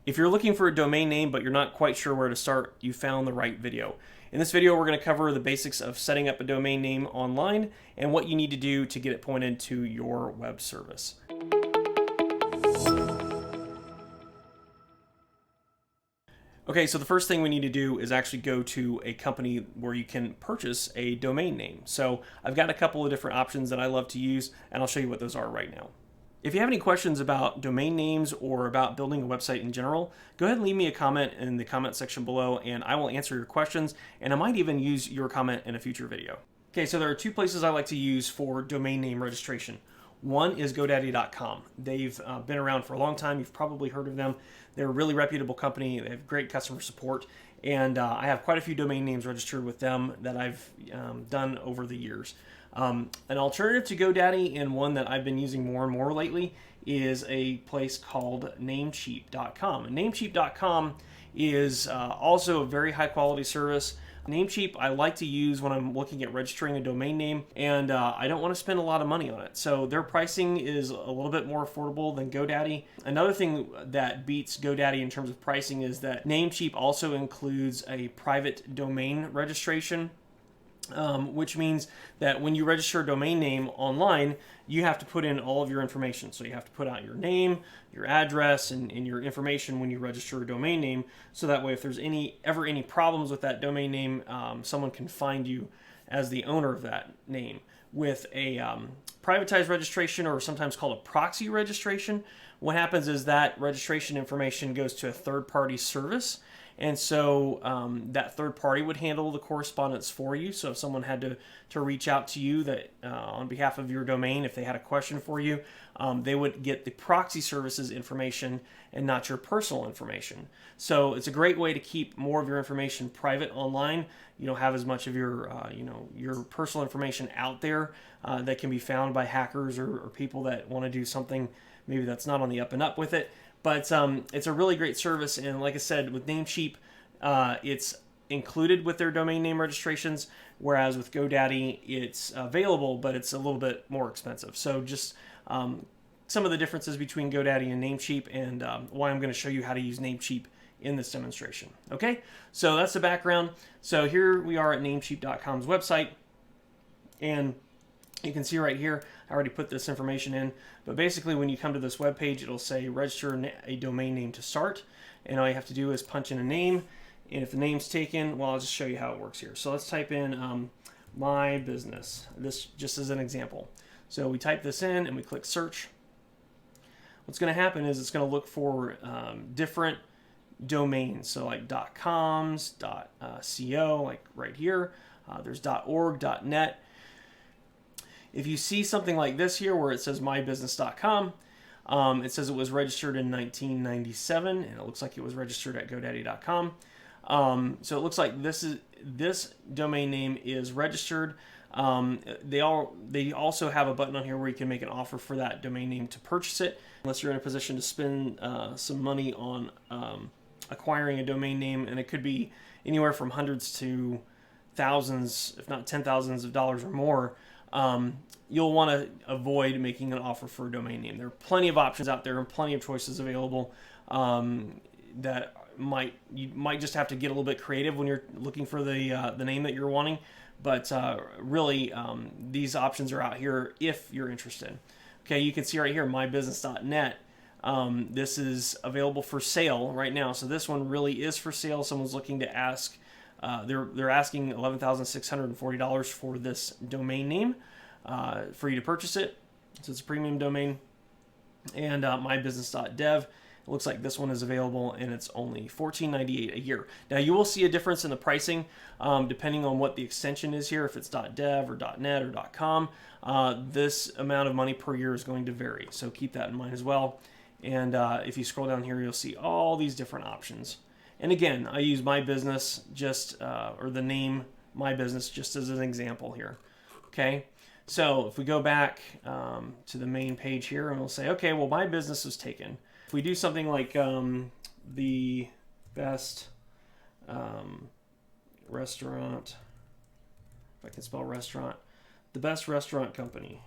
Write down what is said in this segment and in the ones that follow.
If you're looking for a domain name but you're not quite sure where to start, you found the right video. In this video, we're going to cover the basics of setting up a domain name online and what you need to do to get it pointed to your web service. Okay, so the first thing we need to do is actually go to a company where you can purchase a domain name. So I've got a couple of different options that I love to use, and I'll show you what those are right now. If you have any questions about domain names or about building a website in general, go ahead and leave me a comment in the comment section below and I will answer your questions, and I might even use your comment in a future video. Okay, so there are two places I like to use for domain name registration. One is GoDaddy.com. They've been around for a long time. You've probably heard of them. They're a really reputable company. They have great customer support, and I have quite a few domain names registered with them that I've done over the years. An alternative to GoDaddy, and one that I've been using more and more lately, is a place called Namecheap.com. And Namecheap.com is also a very high quality service. Namecheap I like to use when I'm looking at registering a domain name, and I don't want to spend a lot of money on it. So their pricing is a little bit more affordable than GoDaddy. Another thing that beats GoDaddy in terms of pricing is that Namecheap also includes a private domain registration. Which means that when you register a domain name online, you have to put in all of your information. So you have to put out your name, your address, and your information when you register a domain name. So that way, if there's ever any problems with that domain name, someone can find you as the owner of that name. With a privatized registration, or sometimes called a proxy registration, what happens is that registration information goes to a third-party service. And so that third party would handle the correspondence for you. So if someone had to reach out to you that on behalf of your domain, if they had a question for you, they would get the proxy services information and not your personal information. So it's a great way to keep more of your information private online. You don't have as much of your your personal information out there that can be found by hackers or people that want to do something maybe that's not on the up and up with it. But it's a really great service, and like I said, with Namecheap, it's included with their domain name registrations, whereas with GoDaddy, it's available, but it's a little bit more expensive. So just some of the differences between GoDaddy and Namecheap, and why I'm going to show you how to use Namecheap in this demonstration. Okay, so that's the background. So here we are at Namecheap.com's website, and you can see right here, I already put this information in, but basically when you come to this web page, it'll say register a domain name to start, and all you have to do is punch in a name, and if the name's taken, well, I'll just show you how it works here. So let's type in my business, this just as an example. So we type this in and we click search. What's going to happen is it's going to look for different domains, so like .coms, .co, like right here. There's .org, .net. If you see something like this here where it says mybusiness.com, it says it was registered in 1997, and it looks like it was registered at GoDaddy.com. So it looks like this domain name is registered. They also have a button on here where you can make an offer for that domain name to purchase it, unless you're in a position to spend some money on acquiring a domain name, and it could be anywhere from hundreds to thousands, if not $10,000s of dollars or more. You'll want to avoid making an offer for a domain name. There are plenty of options out there and plenty of choices available that you might just have to get a little bit creative when you're looking for the name that you're wanting. But really, these options are out here if you're interested. Okay, you can see right here, mybusiness.net. This is available for sale right now. So this one really is for sale. Someone's looking to ask. They're asking $11,640 for this domain name for you to purchase it. So it's a premium domain. And mybusiness.dev, it looks like this one is available, and it's only $14.98 a year. Now you will see a difference in the pricing depending on what the extension is here. If it's .dev or .net or .com, this amount of money per year is going to vary. So keep that in mind as well. And if you scroll down here, you'll see all these different options. And again, I use my business or the name my business just as an example here. Okay, so if we go back to the main page here, and we'll say, okay, well, my business was taken. If we do something like the best restaurant, if I can spell restaurant, the best restaurant company.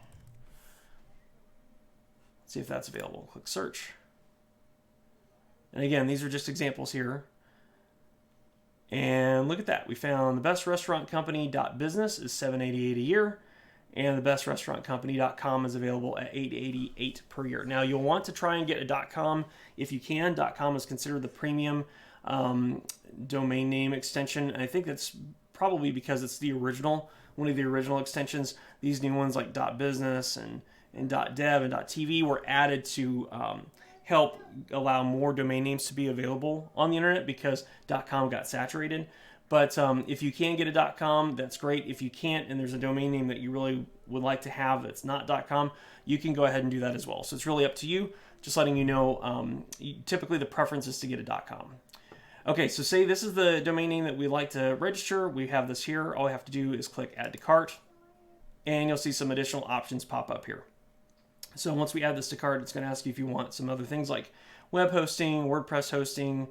See if that's available. Click search. And again, these are just examples here. And look at that. We found the best restaurant company.business is $788 a year. And the best restaurant company.com is available at $888 per year. Now, you'll want to try and get a .com if you can. .com is considered the premium domain name extension. And I think that's probably because it's the original, one of the original extensions. These new ones like .business and .dev and .tv were added to help allow more domain names to be available on the internet because .com got saturated. But if you can get a .com, that's great. If you can't, and there's a domain name that you really would like to have that's not .com, you can go ahead and do that as well. So it's really up to you. Just letting you know, typically the preference is to get a .com. Okay, so say this is the domain name that we'd like to register. We have this here. All we have to do is click Add to Cart, and you'll see some additional options pop up here. So once we add this to cart, it's going to ask you if you want some other things like web hosting, WordPress hosting,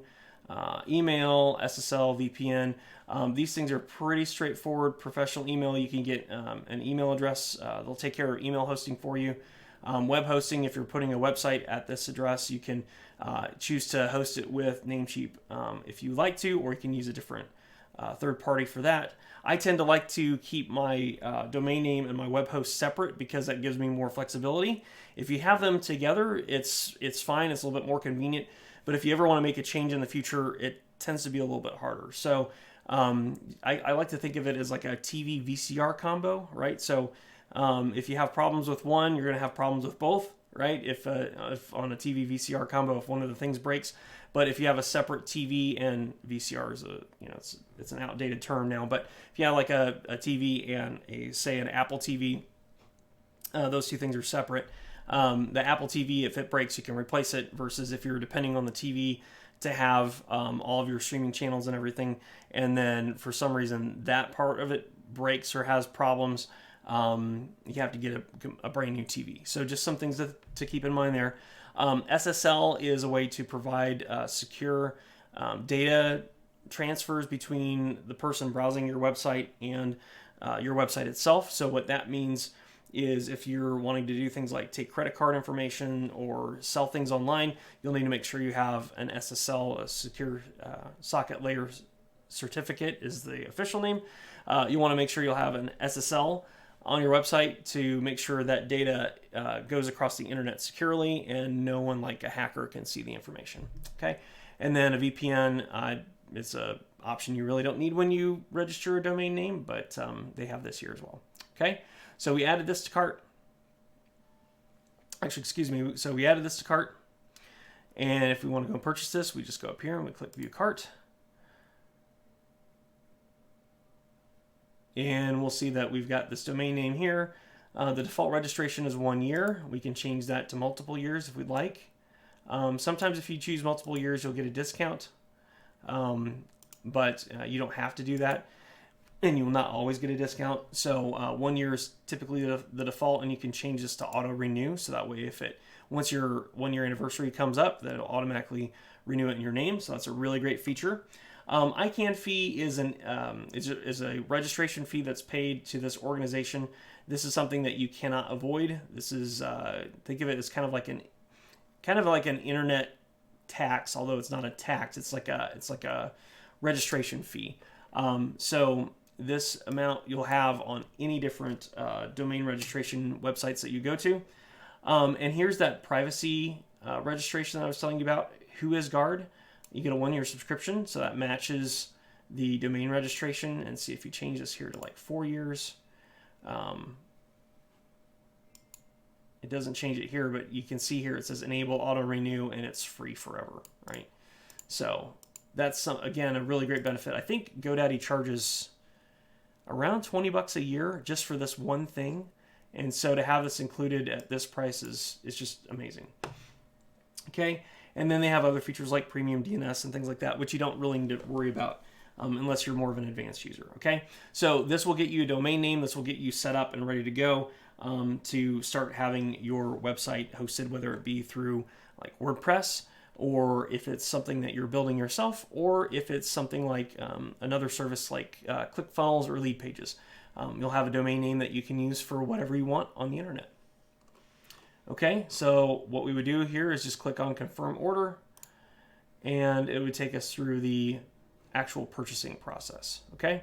email, SSL, VPN. These things are pretty straightforward. Professional email, you can get an email address. They'll take care of email hosting for you. Web hosting, if you're putting a website at this address, you can choose to host it with Namecheap if you like to, or you can use a different third party for that. I tend to like to keep my domain name and my web host separate because that gives me more flexibility. If you have them together, it's fine. It's a little bit more convenient. But if you ever want to make a change in the future, it tends to be a little bit harder. So I like to think of it as like a TV VCR combo, right? So if you have problems with one, you're going to have problems with both, right? If on a TV VCR combo, if one of the things breaks. But if you have a separate TV, and VCR is it's an outdated term now, but if you have like a TV and say an Apple TV, those two things are separate. The Apple TV, if it breaks, you can replace it, versus if you're depending on the TV to have all of your streaming channels and everything, and then for some reason that part of it breaks or has problems, you have to get a brand new TV. So just some things to keep in mind there. SSL is a way to provide secure data transfers between the person browsing your website and your website itself. So what that means is if you're wanting to do things like take credit card information or sell things online, you'll need to make sure you have an SSL, a secure socket layer certificate is the official name. You want to make sure you'll have an SSL on your website to make sure that data goes across the internet securely and no one like a hacker can see the information. Okay, and then a VPN, it's a option you really don't need when you register a domain name, but they have this here as well. Okay, so we added this to cart. Actually, excuse me. So we added this to cart, and if we want to go and purchase this, we just go up here and we click View Cart. And we'll see that we've got this domain name here. The default registration is 1 year. We can change that to multiple years if we'd like. Sometimes if you choose multiple years, you'll get a discount. But you don't have to do that. And you will not always get a discount. So 1 year is typically the default, and you can change this to auto renew. So that way, if once your 1 year anniversary comes up, that it'll automatically renew it in your name. So that's a really great feature. ICANN fee is a registration fee that's paid to this organization. This is something that you cannot avoid. This is think of it as kind of like an internet tax, although it's not a tax. It's like a registration fee. So this amount you'll have on any different domain registration websites that you go to. And here's that privacy registration that I was telling you about. WhoisGuard. You get a 1 year subscription, so that matches the domain registration. And see if you change this here to like 4 years. It doesn't change it here, but you can see here it says enable auto renew, and it's free forever, right? So that's again a really great benefit. I think GoDaddy charges around $20 a year just for this one thing, and so to have this included at this price is just amazing. Okay. And then they have other features like premium DNS and things like that, which you don't really need to worry about unless you're more of an advanced user. Okay, so this will get you a domain name. This will get you set up and ready to go to start having your website hosted, whether it be through like WordPress, or if it's something that you're building yourself, or if it's something like another service like ClickFunnels or Lead Pages. You'll have a domain name that you can use for whatever you want on the internet. Okay, so what we would do here is just click on confirm order, and it would take us through the actual purchasing process. Okay.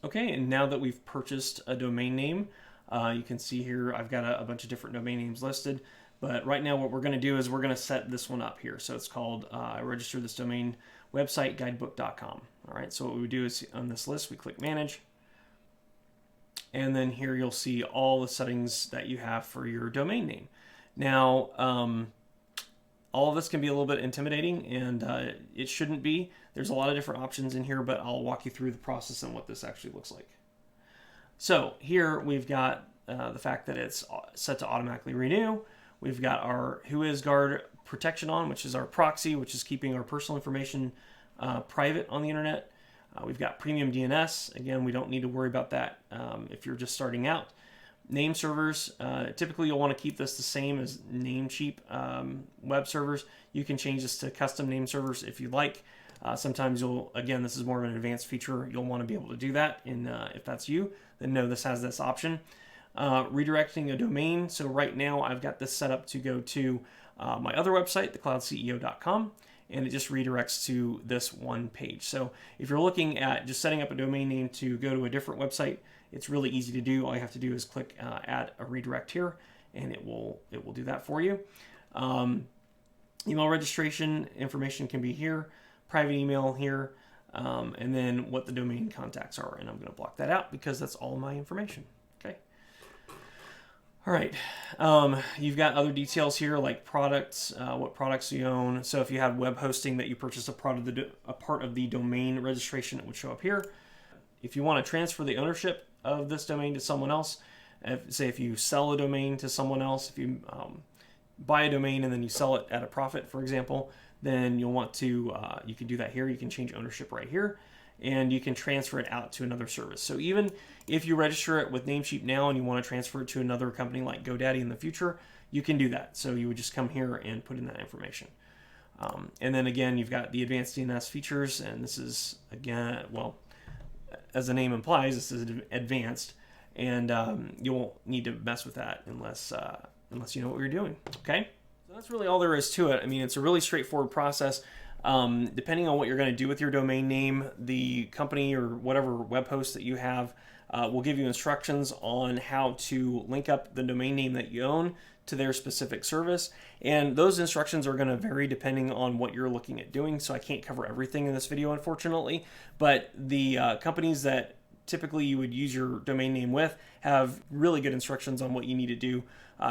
Okay, and now that we've purchased a domain name, you can see here I've got a bunch of different domain names listed. But right now what we're going to do is we're going to set this one up here. So it's called, I registered this domain, websiteguidebook.com. All right, so what we would do is on this list, we click Manage. And then here you'll see all the settings that you have for your domain name. Now, all of this can be a little bit intimidating, and it shouldn't be. There's a lot of different options in here, but I'll walk you through the process and what this actually looks like. So here we've got the fact that it's set to automatically renew. We've got our WhoIsGuard protection on, which is our proxy, which is keeping our personal information private on the internet. We've got premium DNS. Again, we don't need to worry about that if you're just starting out. Name servers, typically you'll want to keep this the same as Namecheap web servers. You can change this to custom name servers if you like. Sometimes again, this is more of an advanced feature. You'll want to be able to do that, and if that's you, then know this has this option. Redirecting a domain. So right now I've got this set up to go to my other website, thecloudceo.com, and it just redirects to this one page. So if you're looking at just setting up a domain name to go to a different website, it's really easy to do. All you have to do is click add a redirect here, and it will do that for you. Email registration information can be here, private email here, and then what the domain contacts are. And I'm going to block that out because that's all my information. Okay. All right. You've got other details here like products, what products you own. So if you have web hosting that you purchase a part of the domain registration, it would show up here. If you want to transfer the ownership of this domain to someone else, say if you sell a domain to someone else, if you buy a domain and then you sell it at a profit, for example, then you'll want to, you can do that here. You can change ownership right here, and you can transfer it out to another service. So even if you register it with Namecheap now and you want to transfer it to another company like GoDaddy in the future, you can do that. So you would just come here and put in that information. And then again, you've got the advanced DNS features, and this is, again, well, as the name implies, this is advanced, and you won't need to mess with that unless you know what you're doing. Okay, so that's really all there is to it. I mean, it's a really straightforward process. Depending on what you're going to do with your domain name, the company or whatever web host that you have will give you instructions on how to link up the domain name that you own to their specific service. And those instructions are going to vary depending on what you're looking at doing. So I can't cover everything in this video, unfortunately, but the companies that typically you would use your domain name with have really good instructions on what you need to do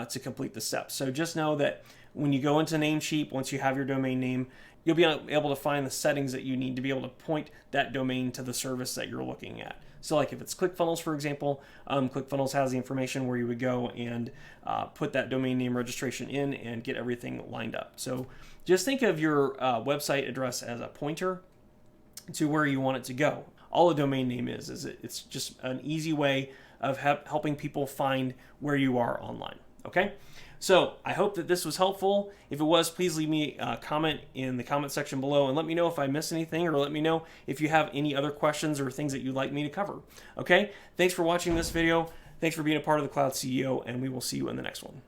to complete the steps. So just know that when you go into Namecheap, once you have your domain name, you'll be able to find the settings that you need to be able to point that domain to the service that you're looking at. So like if it's ClickFunnels, for example, ClickFunnels has the information where you would go and put that domain name registration in and get everything lined up. So just think of your website address as a pointer to where you want it to go. All a domain name is it's just an easy way of helping people find where you are online. Okay? So I hope that this was helpful. If it was, please leave me a comment in the comment section below and let me know if I missed anything, or let me know if you have any other questions or things that you'd like me to cover. Okay? Thanks for watching this video. Thanks for being a part of the Cloud CEO, and we will see you in the next one.